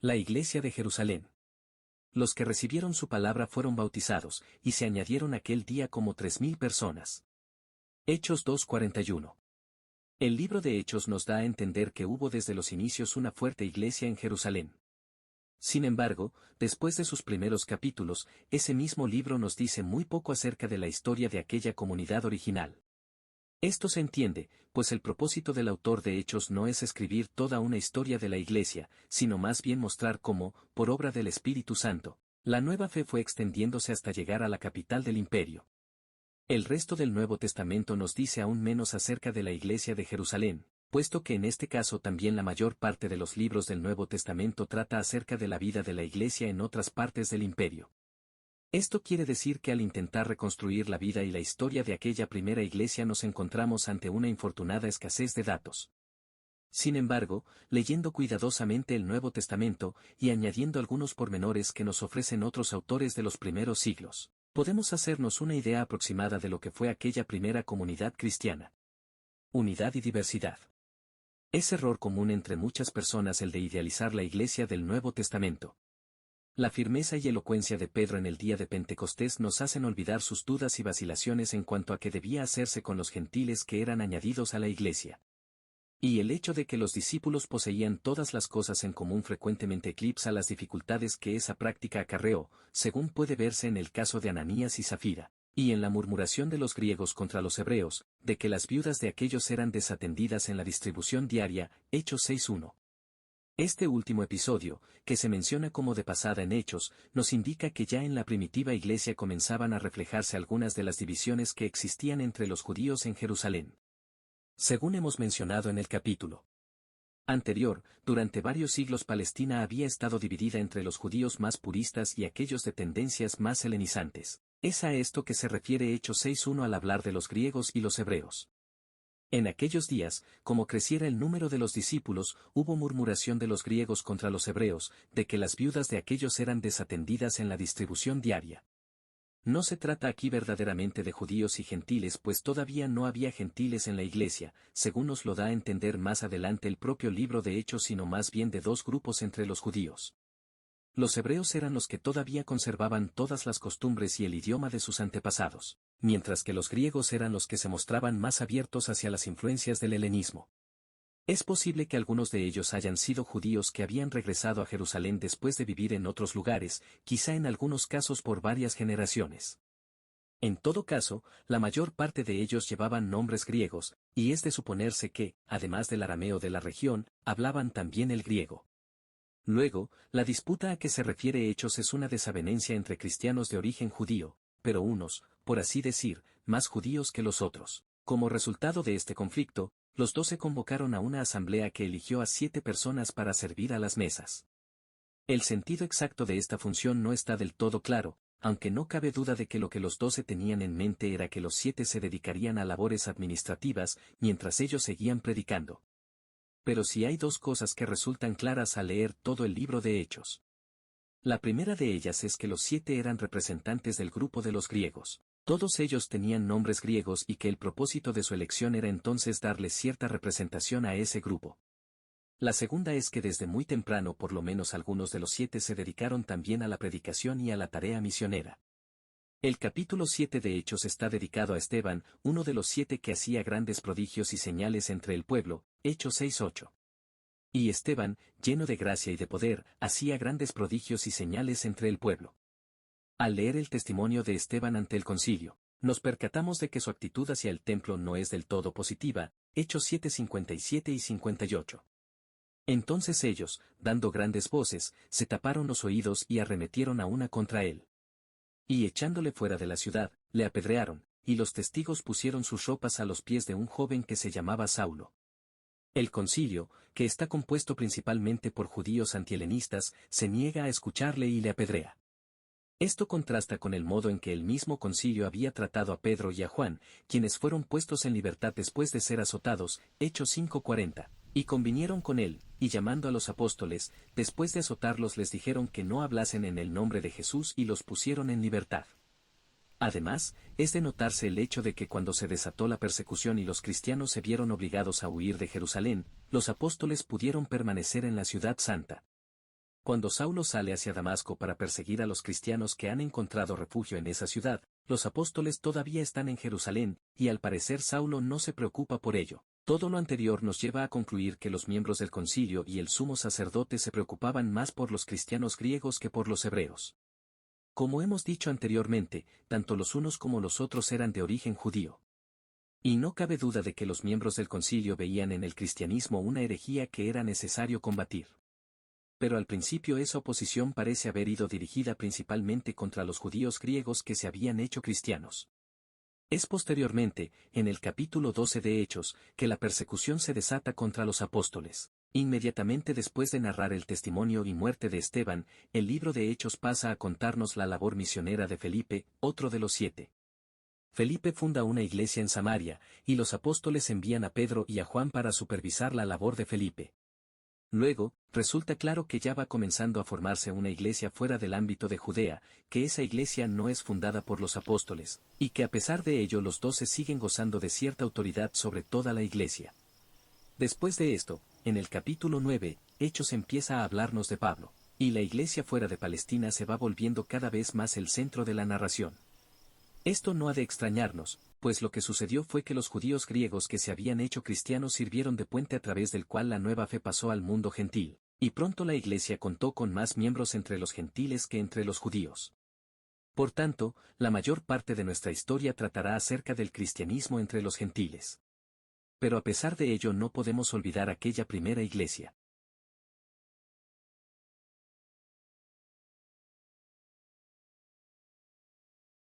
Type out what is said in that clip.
La Iglesia de Jerusalén. Los que recibieron su palabra fueron bautizados, y se añadieron aquel día como 3.000 personas. Hechos 2:41. El libro de Hechos nos da a entender que hubo desde los inicios una fuerte iglesia en Jerusalén. Sin embargo, después de sus primeros capítulos, ese mismo libro nos dice muy poco acerca de la historia de aquella comunidad original. Esto se entiende, pues el propósito del autor de Hechos no es escribir toda una historia de la Iglesia, sino más bien mostrar cómo, por obra del Espíritu Santo, la nueva fe fue extendiéndose hasta llegar a la capital del imperio. El resto del Nuevo Testamento nos dice aún menos acerca de la Iglesia de Jerusalén, puesto que en este caso también la mayor parte de los libros del Nuevo Testamento trata acerca de la vida de la Iglesia en otras partes del imperio. Esto quiere decir que al intentar reconstruir la vida y la historia de aquella primera iglesia nos encontramos ante una infortunada escasez de datos. Sin embargo, leyendo cuidadosamente el Nuevo Testamento y añadiendo algunos pormenores que nos ofrecen otros autores de los primeros siglos, podemos hacernos una idea aproximada de lo que fue aquella primera comunidad cristiana. Unidad y diversidad. Es error común entre muchas personas el de idealizar la iglesia del Nuevo Testamento. La firmeza y elocuencia de Pedro en el día de Pentecostés nos hacen olvidar sus dudas y vacilaciones en cuanto a qué debía hacerse con los gentiles que eran añadidos a la iglesia. Y el hecho de que los discípulos poseían todas las cosas en común frecuentemente eclipsa las dificultades que esa práctica acarreó, según puede verse en el caso de Ananías y Zafira, y en la murmuración de los griegos contra los hebreos, de que las viudas de aquellos eran desatendidas en la distribución diaria, Hechos 6:1. Este último episodio, que se menciona como de pasada en Hechos, nos indica que ya en la primitiva iglesia comenzaban a reflejarse algunas de las divisiones que existían entre los judíos en Jerusalén. Según hemos mencionado en el capítulo anterior, durante varios siglos Palestina había estado dividida entre los judíos más puristas y aquellos de tendencias más helenizantes. Es a esto que se refiere Hechos 6:1 al hablar de los griegos y los hebreos. En aquellos días, como creciera el número de los discípulos, hubo murmuración de los griegos contra los hebreos, de que las viudas de aquellos eran desatendidas en la distribución diaria. No se trata aquí verdaderamente de judíos y gentiles, pues todavía no había gentiles en la iglesia, según nos lo da a entender más adelante el propio libro de Hechos, sino más bien de dos grupos entre los judíos. Los hebreos eran los que todavía conservaban todas las costumbres y el idioma de sus antepasados, mientras que los griegos eran los que se mostraban más abiertos hacia las influencias del helenismo. Es posible que algunos de ellos hayan sido judíos que habían regresado a Jerusalén después de vivir en otros lugares, quizá en algunos casos por varias generaciones. En todo caso, la mayor parte de ellos llevaban nombres griegos, y es de suponerse que, además del arameo de la región, hablaban también el griego. Luego, la disputa a que se refiere Hechos es una desavenencia entre cristianos de origen judío, pero unos, por así decir, más judíos que los otros. Como resultado de este conflicto, los 12 convocaron a una asamblea que eligió a 7 personas para servir a las mesas. El sentido exacto de esta función no está del todo claro, aunque no cabe duda de que lo que los 12 tenían en mente era que los 7 se dedicarían a labores administrativas, mientras ellos seguían predicando. Pero sí hay dos cosas que resultan claras al leer todo el libro de Hechos. La primera de ellas es que los 7 eran representantes del grupo de los griegos. Todos ellos tenían nombres griegos y que el propósito de su elección era entonces darles cierta representación a ese grupo. La segunda es que desde muy temprano por lo menos algunos de los 7 se dedicaron también a la predicación y a la tarea misionera. El capítulo 7 de Hechos está dedicado a Esteban, uno de los 7 que hacía grandes prodigios y señales entre el pueblo, Hechos 6:8. Y Esteban, lleno de gracia y de poder, hacía grandes prodigios y señales entre el pueblo. Al leer el testimonio de Esteban ante el concilio, nos percatamos de que su actitud hacia el templo no es del todo positiva, Hechos 7:57 y 58. Entonces ellos, dando grandes voces, se taparon los oídos y arremetieron a una contra él. Y echándole fuera de la ciudad, le apedrearon, y los testigos pusieron sus ropas a los pies de un joven que se llamaba Saulo. El concilio, que está compuesto principalmente por judíos antihelenistas, se niega a escucharle y le apedrea. Esto contrasta con el modo en que el mismo concilio había tratado a Pedro y a Juan, quienes fueron puestos en libertad después de ser azotados, Hechos 5:40, y convinieron con él, y llamando a los apóstoles, después de azotarlos les dijeron que no hablasen en el nombre de Jesús y los pusieron en libertad. Además, es de notarse el hecho de que cuando se desató la persecución y los cristianos se vieron obligados a huir de Jerusalén, los apóstoles pudieron permanecer en la ciudad santa. Cuando Saulo sale hacia Damasco para perseguir a los cristianos que han encontrado refugio en esa ciudad, los apóstoles todavía están en Jerusalén, y al parecer Saulo no se preocupa por ello. Todo lo anterior nos lleva a concluir que los miembros del concilio y el sumo sacerdote se preocupaban más por los cristianos griegos que por los hebreos. Como hemos dicho anteriormente, tanto los unos como los otros eran de origen judío. Y no cabe duda de que los miembros del concilio veían en el cristianismo una herejía que era necesario combatir. Pero al principio esa oposición parece haber ido dirigida principalmente contra los judíos griegos que se habían hecho cristianos. Es posteriormente, en el capítulo 12 de Hechos, que la persecución se desata contra los apóstoles. Inmediatamente después de narrar el testimonio y muerte de Esteban, el libro de Hechos pasa a contarnos la labor misionera de Felipe, otro de los 7. Felipe funda una iglesia en Samaria, y los apóstoles envían a Pedro y a Juan para supervisar la labor de Felipe. Luego, resulta claro que ya va comenzando a formarse una iglesia fuera del ámbito de Judea, que esa iglesia no es fundada por los apóstoles, y que a pesar de ello los 12 siguen gozando de cierta autoridad sobre toda la iglesia. Después de esto, en el capítulo 9, Hechos empieza a hablarnos de Pablo, y la iglesia fuera de Palestina se va volviendo cada vez más el centro de la narración. Esto no ha de extrañarnos, pues lo que sucedió fue que los judíos griegos que se habían hecho cristianos sirvieron de puente a través del cual la nueva fe pasó al mundo gentil, y pronto la iglesia contó con más miembros entre los gentiles que entre los judíos. Por tanto, la mayor parte de nuestra historia tratará acerca del cristianismo entre los gentiles. Pero a pesar de ello no podemos olvidar aquella primera iglesia.